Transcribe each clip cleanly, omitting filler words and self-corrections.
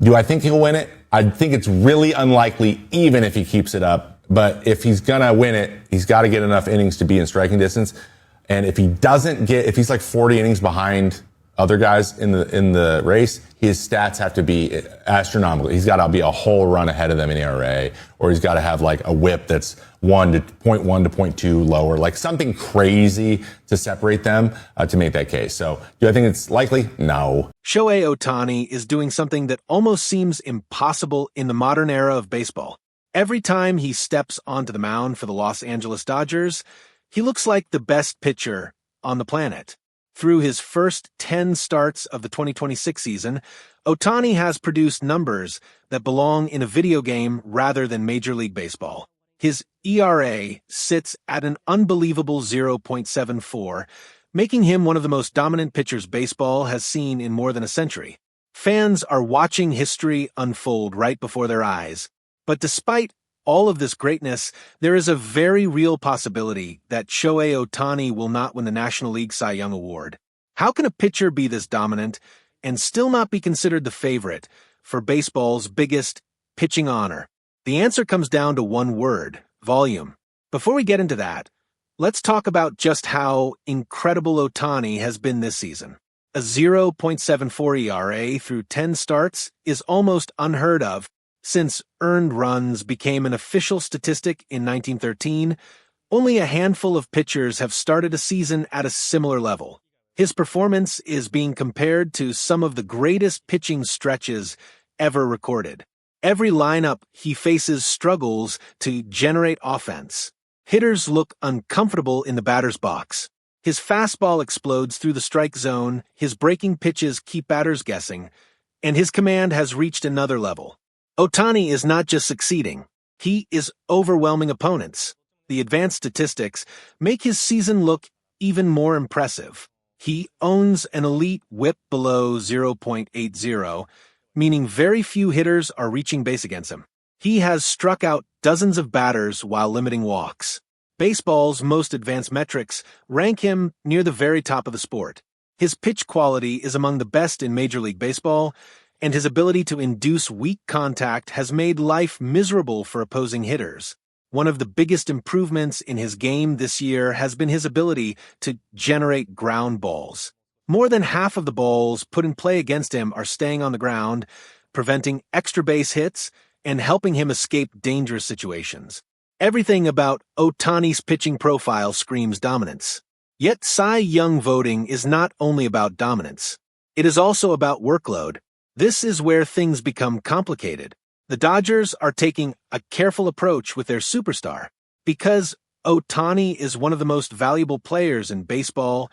Do I think he'll win it? I think it's really unlikely, even if he keeps it up. But if he's going to win it, he's got to get enough innings to be in striking distance. And if he doesn't get, if he's like 40 innings behind other guys in the race, his stats have to be astronomical. He's got to be a whole run ahead of them in ERA, or he's got to have like a whip that's 1 to 0.1 to 0.2 lower, like something crazy to separate them to make that case. So do I think it's likely? No. Shohei Ohtani is doing something that almost seems impossible in the modern era of baseball. Every time he steps onto the mound for the Los Angeles Dodgers, he looks like the best pitcher on the planet. Through his first 10 starts of the 2026 season, Ohtani has produced numbers that belong in a video game rather than Major League Baseball. His ERA sits at an unbelievable 0.74, making him one of the most dominant pitchers baseball has seen in more than a century. Fans are watching history unfold right before their eyes. But despite all of this greatness, there is a very real possibility that Shohei Ohtani will not win the National League Cy Young Award. How can a pitcher be this dominant and still not be considered the favorite for baseball's biggest pitching honor? The answer comes down to one word: volume. Before we get into that, let's talk about just how incredible Ohtani has been this season. A 0.74 ERA through 10 starts is almost unheard of. Since earned runs became an official statistic in 1913, only a handful of pitchers have started a season at a similar level. His performance is being compared to some of the greatest pitching stretches ever recorded. Every lineup he faces struggles to generate offense. Hitters look uncomfortable in the batter's box. His fastball explodes through the strike zone, his breaking pitches keep batters guessing, and his command has reached another level. Ohtani is not just succeeding, he is overwhelming opponents. The advanced statistics make his season look even more impressive. He owns an elite whip below 0.80, meaning very few hitters are reaching base against him. He has struck out dozens of batters while limiting walks. Baseball's most advanced metrics rank him near the very top of the sport. His pitch quality is among the best in Major League Baseball, and his ability to induce weak contact has made life miserable for opposing hitters. One of the biggest improvements in his game this year has been his ability to generate ground balls. More than half of the balls put in play against him are staying on the ground, preventing extra base hits and helping him escape dangerous situations. Everything about Ohtani's pitching profile screams dominance. Yet Cy Young voting is not only about dominance. It is also about workload. This is where things become complicated. The Dodgers are taking a careful approach with their superstar. Because Ohtani is one of the most valuable players in baseball,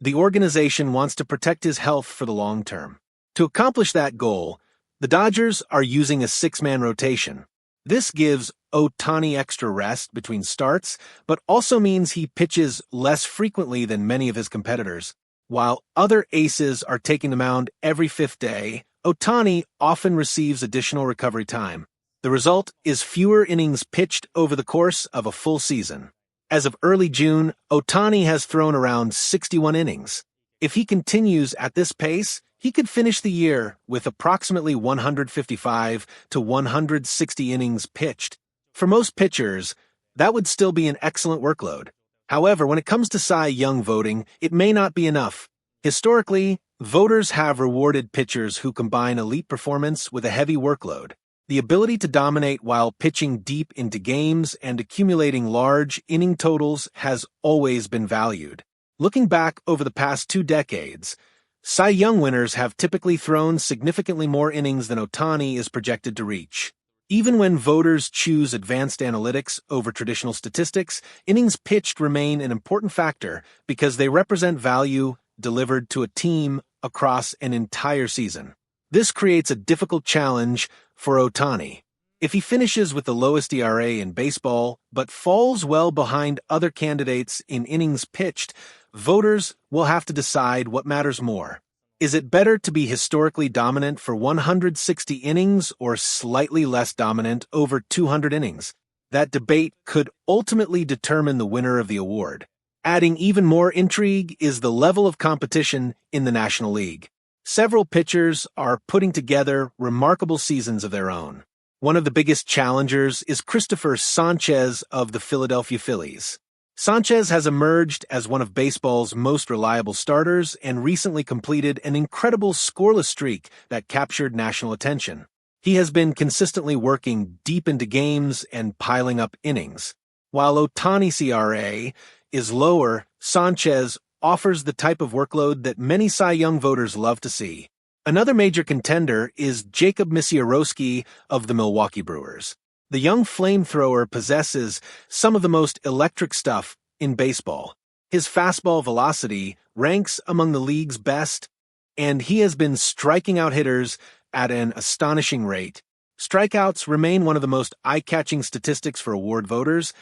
the organization wants to protect his health for the long term. To accomplish that goal, the Dodgers are using a 6-man rotation. This gives Ohtani extra rest between starts, but also means he pitches less frequently than many of his competitors. While other aces are taking the mound every 5th day, Ohtani often receives additional recovery time. The result is fewer innings pitched over the course of a full season. As of early June, Ohtani has thrown around 61 innings. If he continues at this pace, he could finish the year with approximately 155 to 160 innings pitched. For most pitchers, that would still be an excellent workload. However, when it comes to Cy Young voting, it may not be enough. Historically, voters have rewarded pitchers who combine elite performance with a heavy workload. The ability to dominate while pitching deep into games and accumulating large inning totals has always been valued. Looking back over the past 2 decades, Cy Young winners have typically thrown significantly more innings than Ohtani is projected to reach. Even when voters choose advanced analytics over traditional statistics, innings pitched remain an important factor because they represent value delivered to a team across an entire season. This creates a difficult challenge for Ohtani. If he finishes with the lowest ERA in baseball, but falls well behind other candidates in innings pitched, voters will have to decide what matters more. Is it better to be historically dominant for 160 innings or slightly less dominant over 200 innings? That debate could ultimately determine the winner of the award. Adding even more intrigue is the level of competition in the National League. Several pitchers are putting together remarkable seasons of their own. One of the biggest challengers is Cristopher Sánchez of the Philadelphia Phillies. Sánchez has emerged as one of baseball's most reliable starters and recently completed an incredible scoreless streak that captured national attention. He has been consistently working deep into games and piling up innings. While Ohtani's ERA is lower, Sánchez offers the type of workload that many Cy Young voters love to see. Another major contender is Jacob Misiorowski of the Milwaukee Brewers. The young flamethrower possesses some of the most electric stuff in baseball. His fastball velocity ranks among the league's best, and he has been striking out hitters at an astonishing rate. Strikeouts remain one of the most eye-catching statistics for award voters,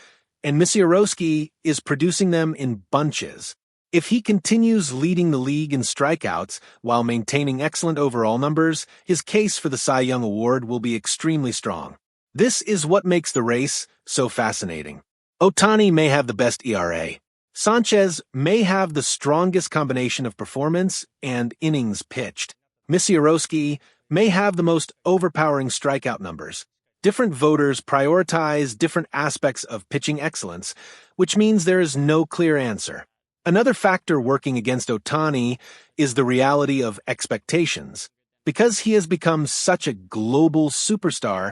and Misiorowski is producing them in bunches. If he continues leading the league in strikeouts while maintaining excellent overall numbers, his case for the Cy Young Award will be extremely strong. This is what makes the race so fascinating. Ohtani may have the best ERA. Sánchez may have the strongest combination of performance and innings pitched. Misiorowski may have the most overpowering strikeout numbers. Different voters prioritize different aspects of pitching excellence, which means there is no clear answer. Another factor working against Ohtani is the reality of expectations. Because he has become such a global superstar,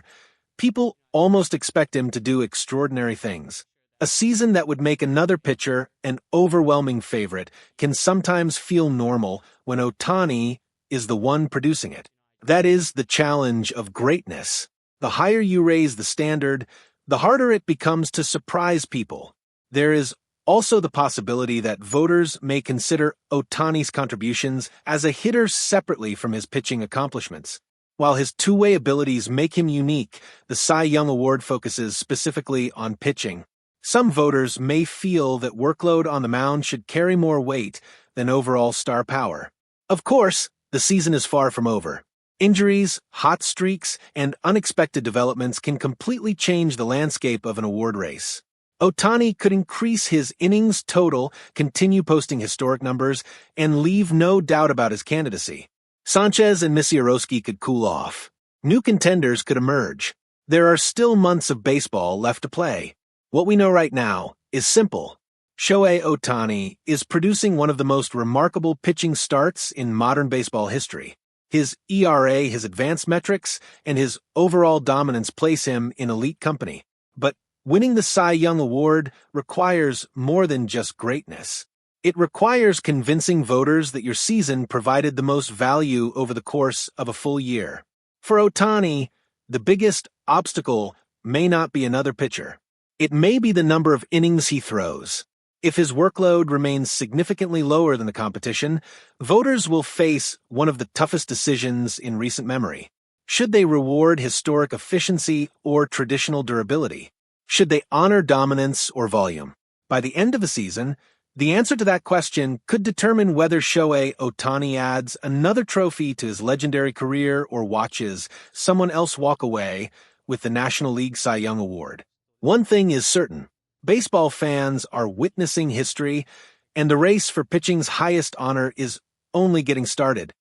people almost expect him to do extraordinary things. A season that would make another pitcher an overwhelming favorite can sometimes feel normal when Ohtani is the one producing it. That is the challenge of greatness. The higher you raise the standard, the harder it becomes to surprise people. There is also the possibility that voters may consider Ohtani's contributions as a hitter separately from his pitching accomplishments. While his two-way abilities make him unique, the Cy Young Award focuses specifically on pitching. Some voters may feel that workload on the mound should carry more weight than overall star power. Of course, the season is far from over. Injuries, hot streaks, and unexpected developments can completely change the landscape of an award race. Ohtani could increase his innings total, continue posting historic numbers, and leave no doubt about his candidacy. Sánchez and Misiorowski could cool off. New contenders could emerge. There are still months of baseball left to play. What we know right now is simple. Shohei Ohtani is producing one of the most remarkable pitching starts in modern baseball history. His ERA, his advanced metrics, and his overall dominance place him in elite company. But winning the Cy Young Award requires more than just greatness. It requires convincing voters that your season provided the most value over the course of a full year. For Ohtani, the biggest obstacle may not be another pitcher. It may be the number of innings he throws. If his workload remains significantly lower than the competition, voters will face one of the toughest decisions in recent memory. Should they reward historic efficiency or traditional durability? Should they honor dominance or volume? By the end of the season, the answer to that question could determine whether Shohei Ohtani adds another trophy to his legendary career or watches someone else walk away with the National League Cy Young Award. One thing is certain. Baseball fans are witnessing history, and the race for pitching's highest honor is only getting started.